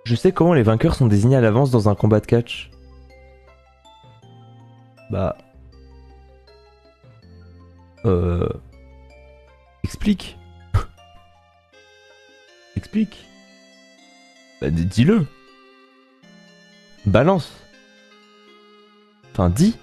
Je sais comment les vainqueurs sont désignés à l'avance dans un combat de catch. Bah... Explique. Explique. Bah dis-le. Balance. Enfin dis.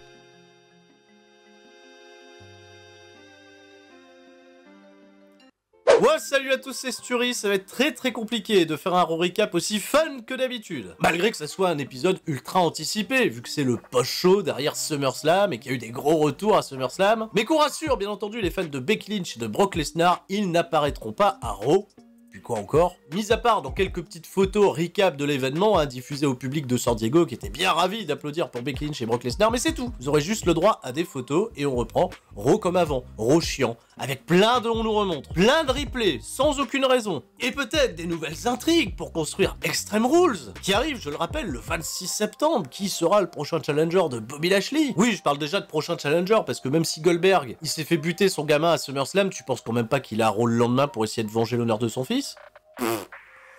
Ouais, salut à tous, c'est Sturi, ça va être très compliqué de faire un recap aussi fun que d'habitude. Malgré que ça soit un épisode ultra anticipé, vu que c'est le post-show derrière SummerSlam et qu'il y a eu des gros retours à SummerSlam. Mais qu'on rassure, bien entendu, les fans de Becky Lynch et de Brock Lesnar, ils n'apparaîtront pas à Raw. Puis quoi encore? Mis à part dans quelques petites photos recap de l'événement, diffusées au public de San Diego qui était bien ravi d'applaudir pour Becky Lynch et Brock Lesnar, mais c'est tout. Vous aurez juste le droit à des photos et on reprend Raw comme avant, Raw chiant, avec plein de on nous remontre, plein de replays, sans aucune raison, et peut-être des nouvelles intrigues pour construire Extreme Rules, qui arrive, je le rappelle, le 26 septembre, qui sera le prochain challenger de Bobby Lashley. Oui, je parle déjà de prochain challenger, parce que même si Goldberg, il s'est fait buter son gamin à SummerSlam, tu penses quand même pas qu'il a un rôle le lendemain pour essayer de venger l'honneur de son fils?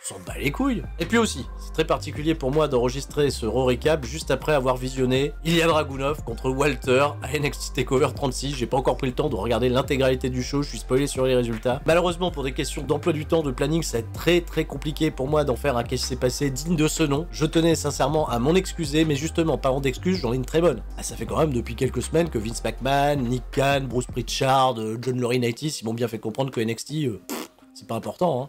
S'en bat les couilles. Et puis aussi, c'est très particulier pour moi d'enregistrer ce Raw recap juste après avoir visionné Ilya Dragunov contre Walter à NXT TakeOver 36. J'ai pas encore pris le temps de regarder l'intégralité du show, je suis spoilé sur les résultats. Malheureusement, pour des questions d'emploi du temps, de planning, ça va être très compliqué pour moi d'en faire un qu'est-ce qui s'est passé digne de ce nom. Je tenais sincèrement à m'en excuser, mais justement, parlant d'excuses, j'en ai une très bonne. Ça fait quand même depuis quelques semaines que Vince McMahon, Nick Khan, Bruce Pritchard, John Laurinaitis, ils m'ont bien fait comprendre que NXT, c'est pas important, hein.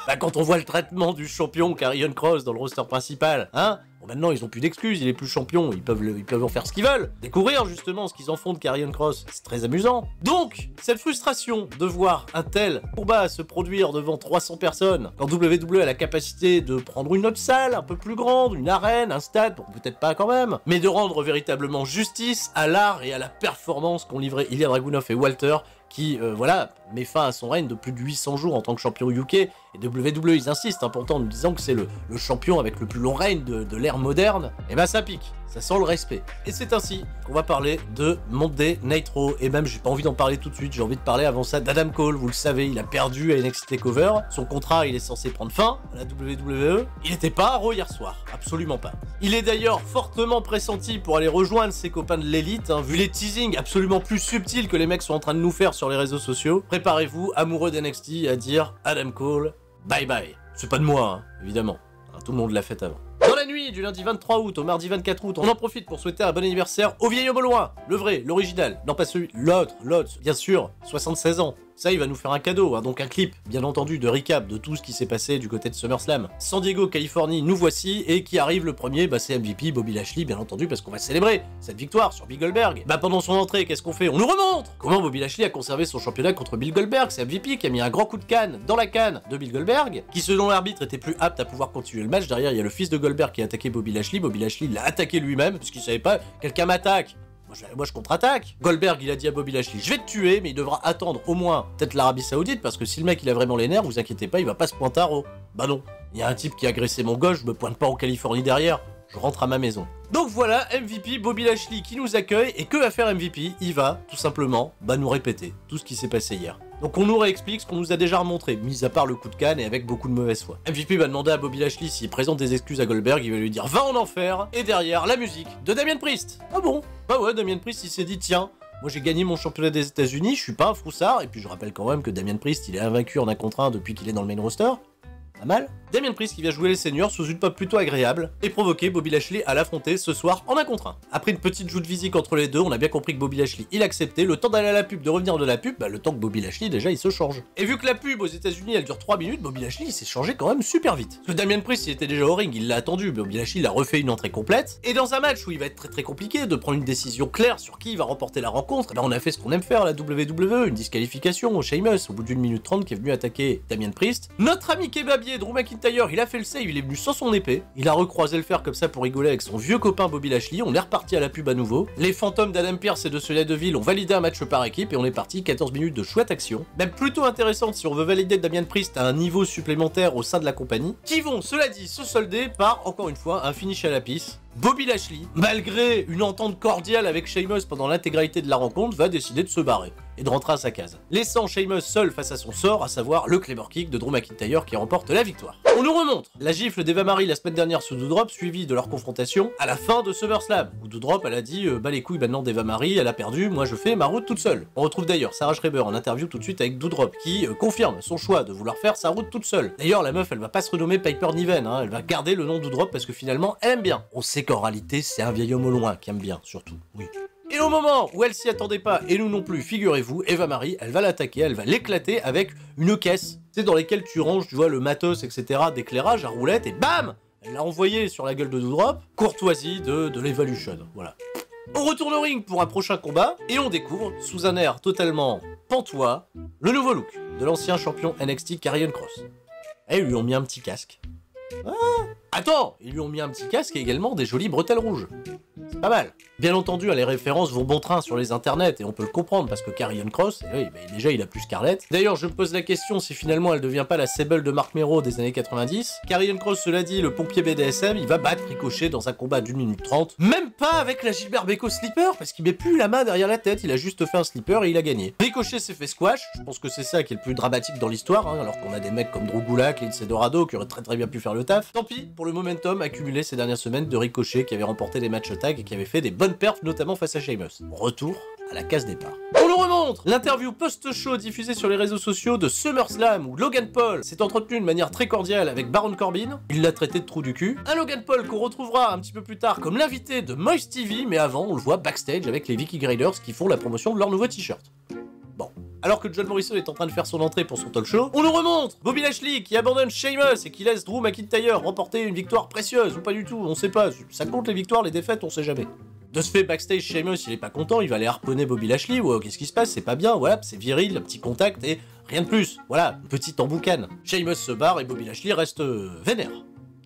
Bah quand on voit le traitement du champion Karrion Kross dans le roster principal, hein, bon maintenant ils ont plus d'excuses, il est plus champion, ils peuvent en faire ce qu'ils veulent. Découvrir justement ce qu'ils en font de Karrion Kross, c'est très amusant. Donc, cette frustration de voir un tel combat se produire devant 300 personnes, quand WWE a la capacité de prendre une autre salle un peu plus grande, une arène, un stade, bon peut-être pas quand même, mais de rendre véritablement justice à l'art et à la performance qu'ont livré Ilya Dragunov et Walter, qui, voilà, met fin à son règne de plus de 800 jours en tant que champion UK, et WWE, ils insistent, pourtant, en nous disant que c'est le champion avec le plus long règne de l'ère moderne, et ben ça pique, ça sent le respect. Et c'est ainsi qu'on va parler de Monday Night Raw, et même j'ai pas envie d'en parler tout de suite, j'ai envie de parler avant ça d'Adam Cole, vous le savez, il a perdu à NXT TakeOver, son contrat il est censé prendre fin à la WWE, il était pas à Raw hier soir, absolument pas. Il est d'ailleurs fortement pressenti pour aller rejoindre ses copains de l'élite, vu les teasings absolument plus subtils que les mecs sont en train de nous faire sur les réseaux sociaux. Préparez-vous, amoureux d'NXT, à dire Adam Cole, bye bye. C'est pas de moi, évidemment. Tout le monde l'a fait avant. Dans la nuit du lundi 23 août au mardi 24 août, on en profite pour souhaiter un bon anniversaire au vieil homme au loin, le vrai, l'original, non pas celui, l'autre, bien sûr, 76 ans. Ça, il va nous faire un cadeau, donc un clip, bien entendu, de recap de tout ce qui s'est passé du côté de SummerSlam. San Diego, Californie, nous voici, et qui arrive le premier, c'est MVP, Bobby Lashley, bien entendu, parce qu'on va célébrer cette victoire sur Bill Goldberg. Pendant son entrée, qu'est-ce qu'on fait? On nous remontre comment Bobby Lashley a conservé son championnat contre Bill Goldberg. C'est MVP qui a mis un grand coup de canne dans la canne de Bill Goldberg, qui selon l'arbitre était plus apte à pouvoir continuer le match. Derrière, il y a le fils de Goldberg qui a attaqué Bobby Lashley l'a attaqué lui-même, parce qu'il savait pas, quelqu'un m'attaque. Moi je contre-attaque. Goldberg il a dit à Bobby Lashley, je vais te tuer, mais il devra attendre au moins peut-être l'Arabie Saoudite, parce que si le mec il a vraiment les nerfs, vous inquiétez pas, il va pas se pointer à Raw. Bah non, il y a un type qui a agressé mon gauche, je me pointe pas en Californie derrière, je rentre à ma maison. Donc voilà, MVP Bobby Lashley qui nous accueille, et que va faire MVP? Il va, tout simplement, nous répéter tout ce qui s'est passé hier. Donc on nous réexplique ce qu'on nous a déjà remontré, mis à part le coup de canne et avec beaucoup de mauvaise foi. MVP va demander à Bobby Lashley s'il présente des excuses à Goldberg, il va lui dire va en enfer, et derrière la musique de Damien Priest. Ah bon? Bah ouais, Damien Priest il s'est dit tiens, moi j'ai gagné mon championnat des États-Unis, je suis pas un froussard, et puis je rappelle quand même que Damien Priest il est invaincu en 1 contre 1 depuis qu'il est dans le main roster. Pas mal. Damien Priest qui vient jouer les seniors sous une pop plutôt agréable et provoquer Bobby Lashley à l'affronter ce soir en 1 contre 1. Après une petite joute physique entre les deux, on a bien compris que Bobby Lashley il acceptait, le temps d'aller à la pub, de revenir de la pub, le temps que Bobby Lashley déjà il se change. Et vu que la pub aux États-Unis elle dure 3 minutes, Bobby Lashley il s'est changé quand même super vite. Parce que Damien Priest il était déjà au ring, il l'a attendu, Bobby Lashley il a refait une entrée complète, et dans un match où il va être très compliqué de prendre une décision claire sur qui va remporter la rencontre, on a fait ce qu'on aime faire à la WWE, une disqualification au Sheamus au bout d'1 minute 30 qui est venu attaquer Damien Priest. Notre ami kebabier Drew McIntyre il a fait le save, il est venu sans son épée, il a recroisé le fer comme ça pour rigoler avec son vieux copain Bobby Lashley, on est reparti à la pub à nouveau. Les fantômes d'Adam Pearce et de Sonya Deville ont validé un match par équipe et on est parti, 14 minutes de chouette action, même plutôt intéressante si on veut valider Damien Priest à un niveau supplémentaire au sein de la compagnie, qui vont, cela dit, se solder par, encore une fois, un finish à la pisse. Bobby Lashley, malgré une entente cordiale avec Sheamus pendant l'intégralité de la rencontre, va décider de se barrer et de rentrer à sa case, laissant Sheamus seul face à son sort, à savoir le Claymore Kick de Drew McIntyre qui remporte la victoire. On nous remonte la gifle d'Eva Marie la semaine dernière sous Doudrop, suivie de leur confrontation à la fin de SummerSlam, où Doudrop elle a dit bah les couilles maintenant d'Eva Marie, elle a perdu, moi je fais ma route toute seule. On retrouve d'ailleurs Sarah Schreiber en interview tout de suite avec Doudrop, qui confirme son choix de vouloir faire sa route toute seule. D'ailleurs la meuf elle va pas se renommer Piper Niven, hein, elle va garder le nom Doudrop parce que finalement elle aime bien. On sait qu'en réalité c'est un vieil homme au loin qui aime bien, surtout, oui. Et au moment où elle s'y attendait pas, et nous non plus, figurez-vous, Eva Marie, elle va l'attaquer, elle va l'éclater avec une caisse, tu sais, dans lesquelles tu ranges, tu vois, le matos, etc., d'éclairage à roulette, et bam, elle l'a envoyé sur la gueule de Doudrop, courtoisie de l'Evolution, voilà. On retourne au ring pour un prochain combat, et on découvre, sous un air totalement pantois, le nouveau look de l'ancien champion NXT Karrion Kross. Et ils lui ont mis un petit casque. Ah, attends, ils lui ont mis un petit casque et également des jolies bretelles rouges. C'est pas mal. Bien entendu, les références vont bon train sur les internets, et on peut le comprendre, parce que Karrion Kross, oui, bah, déjà il a plus Scarlett. D'ailleurs, je me pose la question si finalement elle devient pas la Sable de Marc Mero des années 90. Karrion Kross, cela dit, le pompier BDSM, il va battre Ricochet dans un combat d'1 minute 30. Même pas avec la Gilbert Beko Slipper, parce qu'il met plus la main derrière la tête, il a juste fait un slipper et il a gagné. Ricochet s'est fait squash, je pense que c'est ça qui est le plus dramatique dans l'histoire, hein, alors qu'on a des mecs comme Drew Gulak, Lince Dorado, qui auraient très bien pu faire le taf. Tant pis pour le momentum accumulé ces dernières semaines de Ricochet, qui avait remporté des matchs tag et qui avait fait des bonnes perfs, notamment face à Sheamus. Retour à la case départ. On nous remontre l'interview post-show diffusée sur les réseaux sociaux de SummerSlam où Logan Paul s'est entretenu de manière très cordiale avec Baron Corbin. Il l'a traité de trou du cul. Un Logan Paul qu'on retrouvera un petit peu plus tard comme l'invité de Moist TV, mais avant on le voit backstage avec les Viking Raiders qui font la promotion de leur nouveau t-shirt. Bon. Alors que John Morrison est en train de faire son entrée pour son talk show, on nous remontre Bobby Lashley qui abandonne Sheamus et qui laisse Drew McIntyre remporter une victoire précieuse, ou pas du tout, on sait pas, ça compte les victoires, les défaites, on sait jamais. De ce fait, backstage, Sheamus, il est pas content, il va aller harponner Bobby Lashley, ou qu'est-ce qui se passe, c'est pas bien, voilà, c'est viril, un petit contact et rien de plus, voilà, petite emboucane. Sheamus se barre et Bobby Lashley reste vénère,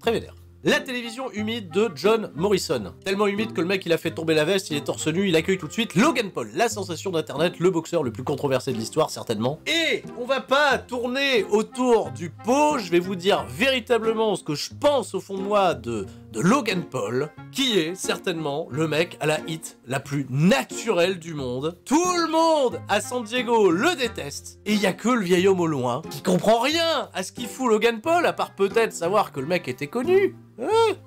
très vénère. La télévision humide de John Morrison. Tellement humide que le mec il a fait tomber la veste, il est torse nu, il accueille tout de suite Logan Paul, la sensation d'internet, le boxeur le plus controversé de l'histoire certainement. Et on va pas tourner autour du pot, je vais vous dire véritablement ce que je pense au fond de moi de Logan Paul, qui est certainement le mec à la hit la plus naturelle du monde. Tout le monde à San Diego le déteste, et il y a que le vieil homme au loin qui comprend rien à ce qu'il fout Logan Paul, à part peut-être savoir que le mec était connu.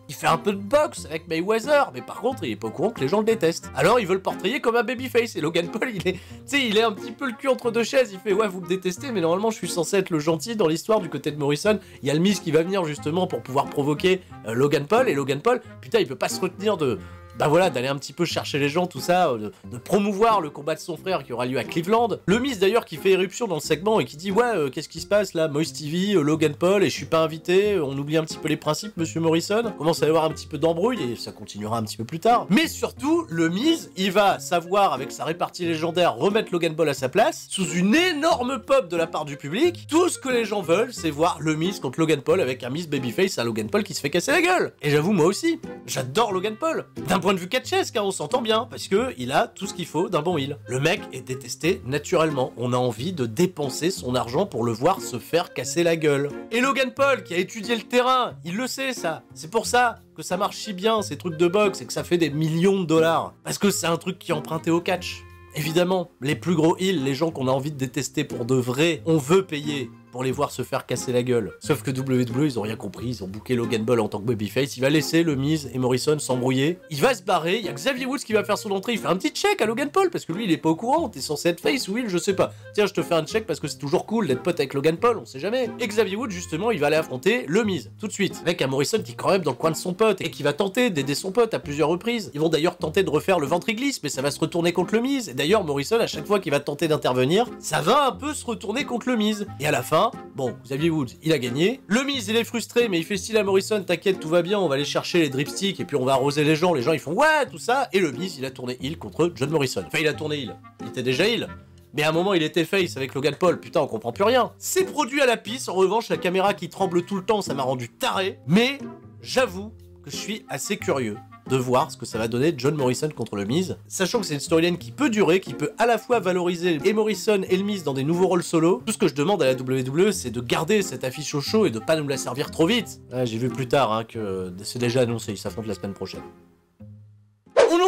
Il fait un peu de boxe avec Mayweather, mais par contre il est pas au courant que les gens le détestent. Alors ils veulent le portrayer comme un babyface, et Logan Paul il est, tu sais, il est un petit peu le cul entre deux chaises, il fait ouais vous me détestez, mais normalement je suis censé être le gentil dans l'histoire du côté de Morrison. Il y a le Miz qui va venir justement pour pouvoir provoquer Logan Paul, et Logan Paul, putain il peut pas se retenir de... Bah voilà, d'aller un petit peu chercher les gens, tout ça, de promouvoir le combat de son frère qui aura lieu à Cleveland. Le Miz d'ailleurs qui fait éruption dans le segment et qui dit ouais, qu'est-ce qui se passe là, Moist TV, Logan Paul, et je suis pas invité, on oublie un petit peu les principes, monsieur Morrison. Commence à y avoir un petit peu d'embrouille et ça continuera un petit peu plus tard. Mais surtout, le Miz, il va savoir avec sa répartie légendaire remettre Logan Paul à sa place, sous une énorme pop de la part du public. Tout ce que les gens veulent, c'est voir le Miz contre Logan Paul avec un Miz babyface à Logan Paul qui se fait casser la gueule. Et j'avoue moi aussi, j'adore Logan Paul. D'un point de vue catchesque, hein, on s'entend bien, parce que il a tout ce qu'il faut d'un bon heel. Le mec est détesté naturellement, on a envie de dépenser son argent pour le voir se faire casser la gueule. Et Logan Paul, qui a étudié le terrain, il le sait ça, c'est pour ça que ça marche si bien ces trucs de boxe et que ça fait des millions de dollars. Parce que c'est un truc qui est emprunté au catch. Évidemment, les plus gros heels, les gens qu'on a envie de détester pour de vrai, on veut payer pour les voir se faire casser la gueule. Sauf que WWE, ils ont rien compris, ils ont booké Logan Paul en tant que babyface, il va laisser le Miz et Morrison s'embrouiller, il va se barrer, il y a Xavier Woods qui va faire son entrée, il fait un petit check à Logan Paul, parce que lui il est pas au courant, t'es censé être face ou heel, je sais pas. Tiens, je te fais un check parce que c'est toujours cool d'être pote avec Logan Paul, on sait jamais. Et Xavier Woods, justement, il va aller affronter le Miz, tout de suite, avec un Morrison qui est quand même dans le coin de son pote, et qui va tenter d'aider son pote à plusieurs reprises. Ils vont d'ailleurs tenter de refaire le ventriglisse, mais ça va se retourner contre le Miz, et d'ailleurs Morrison, à chaque fois qu'il va tenter d'intervenir, ça va un peu se retourner contre le Miz. Et à la fin, bon, Xavier Woods, il a gagné. Le Miz, il est frustré, mais il fait style à Morrison, t'inquiète, tout va bien, on va aller chercher les dripsticks et puis on va arroser les gens ils font ouais, tout ça. Et le Miz, il a tourné heel contre John Morrison. Enfin, il a tourné heel. Il était déjà heel. Mais à un moment, il était face avec Logan Paul, putain, on comprend plus rien. C'est produit à la pisse, en revanche, la caméra qui tremble tout le temps, ça m'a rendu taré. Mais j'avoue que je suis assez curieux de voir ce que ça va donner John Morrison contre le Miz, sachant que c'est une storyline qui peut durer, qui peut à la fois valoriser et Morrison et le Miz dans des nouveaux rôles solo. Tout ce que je demande à la WWE, c'est de garder cette affiche au show et de pas nous la servir trop vite. Ah, j'ai vu plus tard hein, que c'est déjà annoncé, ils s'affrontent la semaine prochaine.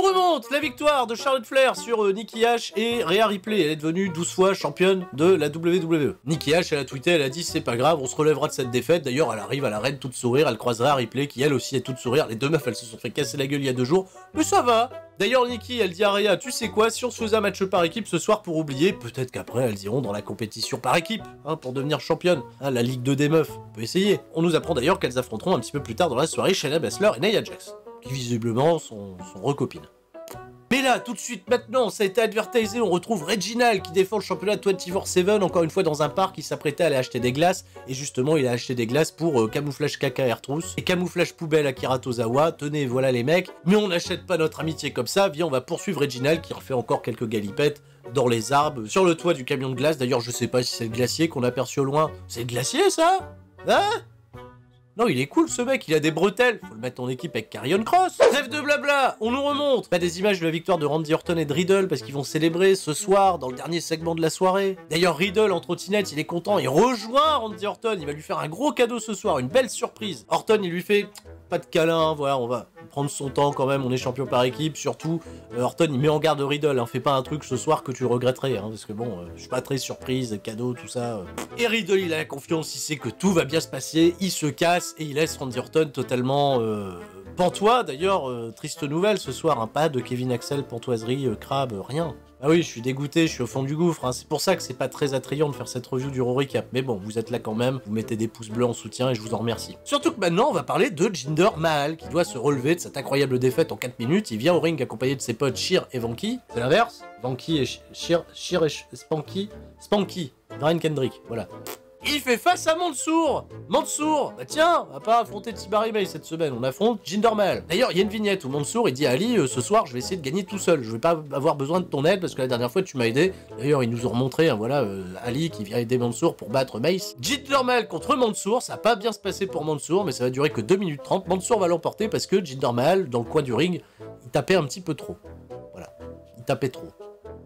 remonte la victoire de Charlotte Flair sur Nikki H et Rhea Ripley. Elle est devenue 12 fois championne de la WWE. Nikki H, elle a tweeté, elle a dit c'est pas grave, on se relèvera de cette défaite. D'ailleurs, elle arrive à l'arène toute sourire, elle croise Rhea Ripley qui elle aussi est toute sourire. Les deux meufs, elles se sont fait casser la gueule il y a 2 jours, mais ça va. D'ailleurs, Nikki, elle dit à Rhea, tu sais quoi, si on se faisait un match par équipe ce soir pour oublier, peut-être qu'après elles iront dans la compétition par équipe, hein, pour devenir championne. Hein, la Ligue 2 des meufs, on peut essayer. On nous apprend d'ailleurs qu'elles affronteront un petit peu plus tard dans la soirée Shayna Baszler et Nia Jax, qui visiblement sont recopines. Mais là, tout de suite, maintenant, ça a été advertisé, on retrouve Reginald qui défend le championnat 24/7, encore une fois dans un parc, il s'apprêtait à aller acheter des glaces, et justement, il a acheté des glaces pour camouflage caca Air Trousse, et camouflage poubelle Akira Tozawa, tenez, voilà les mecs, mais on n'achète pas notre amitié comme ça, viens, on va poursuivre Reginald qui refait encore quelques galipettes dans les arbres, sur le toit du camion de glace, d'ailleurs, je sais pas si c'est le glacier qu'on aperçut au loin, c'est le glacier, ça? Hein? Non, il est cool ce mec, il a des bretelles. Faut le mettre en équipe avec Karrion Kross. Trêve de blabla, on nous remonte. Pas des images de la victoire de Randy Orton et de Riddle parce qu'ils vont célébrer ce soir dans le dernier segment de la soirée. D'ailleurs, Riddle en trottinette, il est content, il rejoint Randy Orton. Il va lui faire un gros cadeau ce soir, une belle surprise. Orton, il lui fait pas de câlin, voilà, on va prendre son temps quand même, on est champion par équipe. Surtout, Orton, il met en garde Riddle, hein, fais pas un truc ce soir que tu regretterais, hein, parce que bon, je suis pas très surprise, cadeau, tout ça. Et Riddle, il a la confiance, il sait que tout va bien se passer, il se casse et il laisse Randy Orton totalement pantois. D'ailleurs, triste nouvelle ce soir, hein, pas de Kevin Axel, pantoiserie, crabe, rien. Ah oui, je suis dégoûté, je suis au fond du gouffre, hein. C'est pour ça que c'est pas très attrayant de faire cette review du Raw Recap. Mais bon, vous êtes là quand même, vous mettez des pouces bleus en soutien et je vous en remercie. Surtout que maintenant, on va parler de Jinder Mahal, qui doit se relever de cette incroyable défaite en 4 minutes. Il vient au ring accompagné de ses potes Sheer et Vanky. C'est l'inverse. Vanky et Sheer et Spanky. Spanky. Brian Kendrick, voilà. Il fait face à Mansour. Mansour, bah tiens, on va pas affronter Tibari Bay cette semaine, on affronte Jinder Mahal. D'ailleurs, il y a une vignette où Mansour il dit à Ali, ce soir je vais essayer de gagner tout seul, je vais pas avoir besoin de ton aide parce que la dernière fois tu m'as aidé. D'ailleurs, ils nous ont remontré, hein, voilà, Ali qui vient aider Mansour pour battre Mace. Jinder Mahal contre Mansour, ça va pas bien se passer pour Mansour, mais ça va durer que 2 minutes 30. Mansour va l'emporter parce que Jinder Mahal, dans le coin du ring, il tapait un petit peu trop. Voilà, il tapait trop.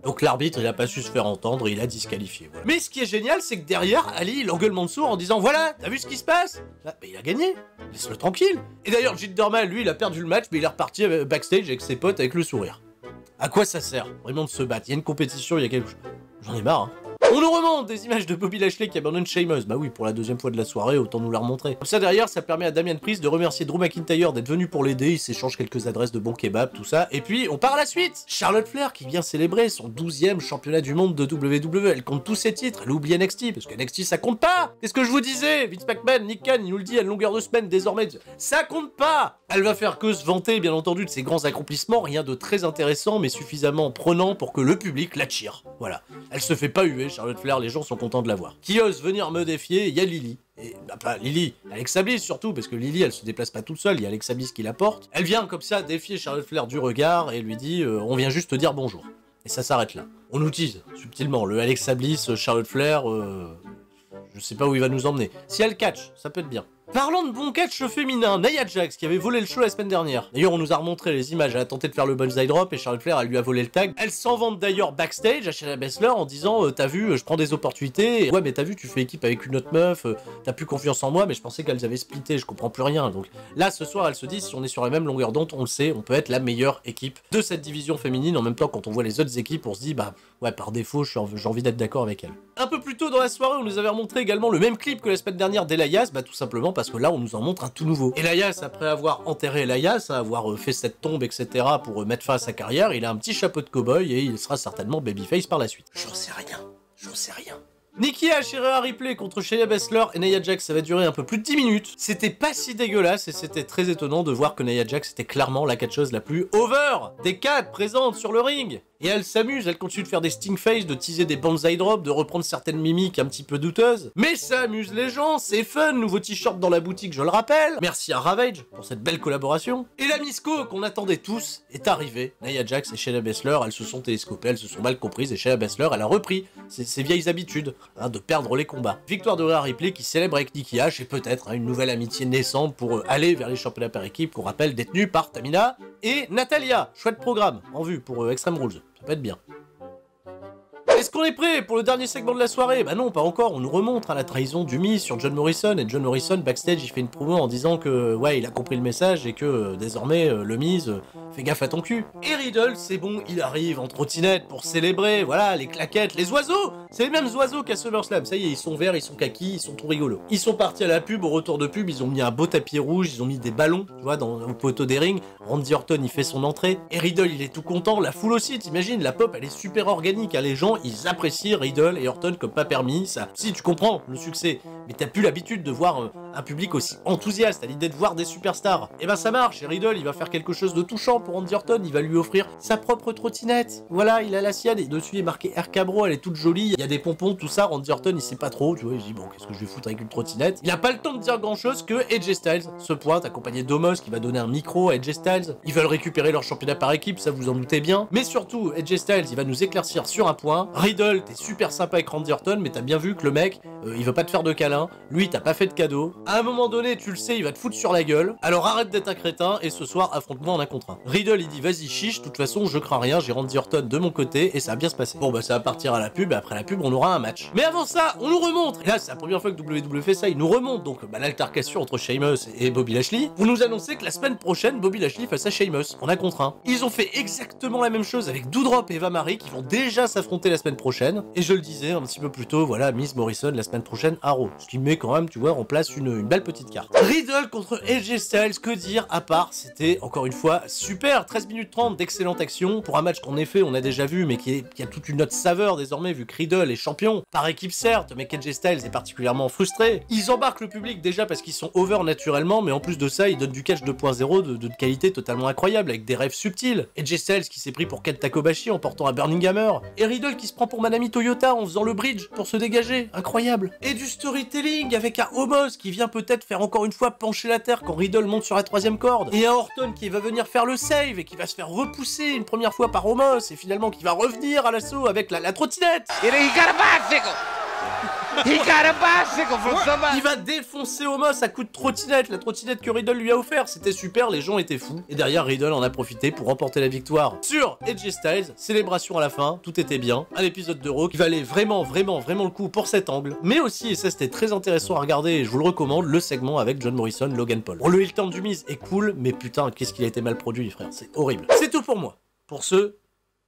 Donc l'arbitre, il a pas su se faire entendre et il a disqualifié. Voilà. Mais ce qui est génial, c'est que derrière, Ali, il engueule Mansour en disant « Voilà, t'as vu ce qui se passe ?» Bah, il a gagné, laisse-le tranquille. Et d'ailleurs, Jinder Mahal, lui, il a perdu le match, mais il est reparti backstage avec ses potes avec le sourire. À quoi ça sert, vraiment, de se battre? Il y a une compétition, il y a quelque chose... J'en ai marre, hein. On nous remonte des images de Bobby Lashley qui abandonne Sheamus. Bah oui, pour la 2e fois de la soirée, autant nous la remontrer. Comme ça, derrière, ça permet à Damien Priest de remercier Drew McIntyre d'être venu pour l'aider. Il s'échange quelques adresses de bons kebabs, tout ça. Et puis, on part à la suite. Charlotte Flair qui vient célébrer son 12e championnat du monde de WWE. Elle compte tous ses titres. Elle oublie NXT, parce que NXT, ça compte pas. Qu'est-ce que je vous disais? Vince McMahon, Nick Khan, il nous le dit à longueur de semaine, désormais. Ça compte pas. Elle va faire que se vanter, bien entendu, de ses grands accomplissements. Rien de très intéressant, mais suffisamment prenant pour que le public la cheer. Voilà. Elle se fait pas huer, Charlotte Flair, les gens sont contents de la voir. Qui ose venir me défier? Il y a Lily. Et bah pas Lily, Alexa Bliss surtout, parce que Lily elle se déplace pas toute seule, il y a Alexa Bliss qui la porte. Elle vient comme ça défier Charlotte Flair du regard et lui dit on vient juste te dire bonjour. Et ça s'arrête là. On nous tease subtilement, le Alexa Bliss, Charlotte Flair, je sais pas où il va nous emmener. Si elle catch, ça peut être bien. Parlons de bon catch féminin, Nia Jax qui avait volé le show la semaine dernière. D'ailleurs, on nous a remontré les images, elle a tenté de faire le bullseye drop et Charlotte Flair, elle lui a volé le tag. Elle s'en vante d'ailleurs backstage à Shayna Baszler en disant t'as vu, je prends des opportunités. Ouais, mais t'as vu, tu fais équipe avec une autre meuf, t'as plus confiance en moi, mais je pensais qu'elles avaient splitté, je comprends plus rien. Donc là, ce soir, elle se dit si on est sur la même longueur d'onde, on le sait, on peut être la meilleure équipe de cette division féminine. En même temps, quand on voit les autres équipes, on se dit bah ouais, par défaut, j'ai envie d'être d'accord avec elle. Un peu plus tôt dans la soirée, on nous avait remontré également le même clip que la semaine dernière d'Elias, bah tout simplement parce que là, on nous en montre un tout nouveau. Elias, après avoir enterré Elias, avoir fait cette tombe, etc., pour mettre fin à sa carrière, il a un petit chapeau de cow-boy et il sera certainement babyface par la suite. J'en sais rien. Nikki H et Rhea Ripley contre Shayna Baszler et Nia Jax, ça va durer un peu plus de 10 minutes. C'était pas si dégueulasse et c'était très étonnant de voir que Nia Jax était clairement la catcheuse la plus over des 4 présentes sur le ring. Et elle s'amuse, elle continue de faire des sting face, de teaser des banzai drops, de reprendre certaines mimiques un petit peu douteuses. Mais ça amuse les gens, c'est fun, nouveau t-shirt dans la boutique, je le rappelle. Merci à Ravage pour cette belle collaboration. Et la Misco qu'on attendait tous est arrivée. Nia Jax et Shayna Baszler, elles se sont télescopées, elles se sont mal comprises et Shayna Baszler, elle a repris ses vieilles habitudes, hein, de perdre les combats. Victoire de Rhea Ripley qui célèbre avec Nikki H et peut-être une nouvelle amitié naissante pour aller vers les championnats par équipe, qu'on rappelle détenus par Tamina et Natalia. Chouette programme en vue pour Extreme Rules. Ça peut être bien. Est-ce qu'on est prêt pour le dernier segment de la soirée? Bah non, pas encore, on nous remontre à la trahison du Miz sur John Morrison, et John Morrison, backstage, il fait une promo en disant que, ouais, il a compris le message, et que, désormais, le Miz, fais gaffe à ton cul. Et Riddle, c'est bon, il arrive en trottinette pour célébrer, voilà, les claquettes, les oiseaux! C'est les mêmes oiseaux qu'à SummerSlam, ça y est, ils sont verts, ils sont kakis, ils sont tout rigolos. Ils sont partis à la pub, au retour de pub, ils ont mis un beau tapis rouge, ils ont mis des ballons, tu vois, au poteau des rings, Randy Orton, il fait son entrée, et Riddle, il est tout content, la foule aussi, t'imagines, la pop, elle est super organique, hein, les gens, ils apprécient Riddle et Orton comme pas permis, ça. Si, tu comprends le succès, mais t'as plus l'habitude de voir un public aussi enthousiaste à l'idée de voir des superstars. Et ben ça marche, et Riddle, il va faire quelque chose de touchant pour Randy Orton, il va lui offrir sa propre trottinette. Voilà, il a la sienne, et dessus il est marqué RK-Bro, elle est toute jolie, il y a des pompons, tout ça, Randy Orton, il sait pas trop, tu vois, il se dit, bon, qu'est-ce que je vais foutre avec une trottinette? Il a pas le temps de dire grand chose que AJ Styles se pointe, accompagné d'Omos, qui va donner un micro à AJ Styles. Ils veulent récupérer leur championnat par équipe, ça vous en doutez bien. Mais surtout, AJ Styles, il va nous éclaircir sur un point. Riddle, t'es super sympa avec Randy Orton, mais t'as bien vu que le mec, il veut pas te faire de câlin, lui, t'as pas fait de cadeau. À un moment donné, tu le sais, il va te foutre sur la gueule. Alors arrête d'être un crétin, et ce soir, affronte-moi en un contre un. Riddle, il dit, vas-y, chiche, de toute façon, je crains rien, j'ai Randy Orton de mon côté, et ça va bien se passer. Bon, bah, ça va partir à la pub, et après la pub, on aura un match. Mais avant ça, on nous remonte. Et là, c'est la première fois que WWE fait ça, il nous remonte, donc, bah, l'altercation entre Sheamus et Bobby Lashley, pour nous annoncer que la semaine prochaine, Bobby Lashley face à Sheamus, en un contre un. Ils ont fait exactement la même chose avec Doudrop et Eva Marie, qui vont déjà s'affronter la semaine prochaine, et je le disais un petit peu plus tôt, voilà, Miz Morrison la semaine prochaine à Raw, ce qui met quand même, tu vois, en place une belle petite carte. Riddle contre AJ Styles, que dire à part, c'était encore une fois super, 13 minutes 30 d'excellente action, pour un match qu'en effet on a déjà vu, mais qui a toute une autre saveur désormais, vu que Riddle est champion, par équipe certes, mais qu'AJ Styles est particulièrement frustré. Ils embarquent le public déjà parce qu'ils sont over naturellement, mais en plus de ça, ils donnent du catch 2.0 de qualité totalement incroyable, avec des rêves subtils. AJ Styles qui s'est pris pour Kenta Kobashi en portant un Burning Hammer, et Riddle qui se prend pour Manami Toyota en faisant le bridge pour se dégager, incroyable. Et du storytelling avec un Omos qui vient peut-être faire encore une fois pencher la terre quand Riddle monte sur la 3ème corde, et un Orton qui va venir faire le save et qui va se faire repousser une première fois par Omos, et finalement qui va revenir à l'assaut avec la trottinette. Il va défoncer Omos à coup de trottinette, la trottinette que Riddle lui a offert, c'était super, les gens étaient fous. Et derrière, Riddle en a profité pour remporter la victoire sur AJ Styles, célébration à la fin, tout était bien. Un épisode de Raw qui valait vraiment le coup pour cet angle. Mais aussi, et ça c'était très intéressant à regarder, et je vous le recommande, le segment avec John Morrison, Logan Paul. Bon, le heel turn du Miz est cool, mais putain, qu'est-ce qu'il a été mal produit, frère, c'est horrible. C'est tout pour moi. Pour ce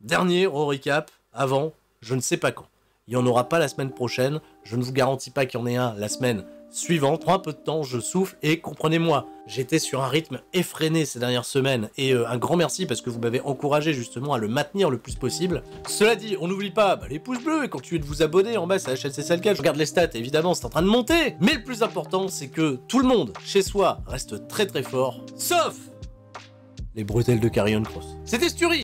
dernier Raw recap, avant, je ne sais pas quand. Il n'y en aura pas la semaine prochaine, je ne vous garantis pas qu'il y en ait un la semaine suivante. Prends un peu de temps, je souffle, et comprenez-moi, j'étais sur un rythme effréné ces dernières semaines, et un grand merci parce que vous m'avez encouragé justement à le maintenir le plus possible. Cela dit, on n'oublie pas les pouces bleus, et continuez de vous abonner en bas, c'est HLCSLK, je regarde les stats, évidemment, c'est en train de monter, mais le plus important, c'est que tout le monde, chez soi, reste très fort, sauf les bretelles de Karrion Kross. C'était Sturi.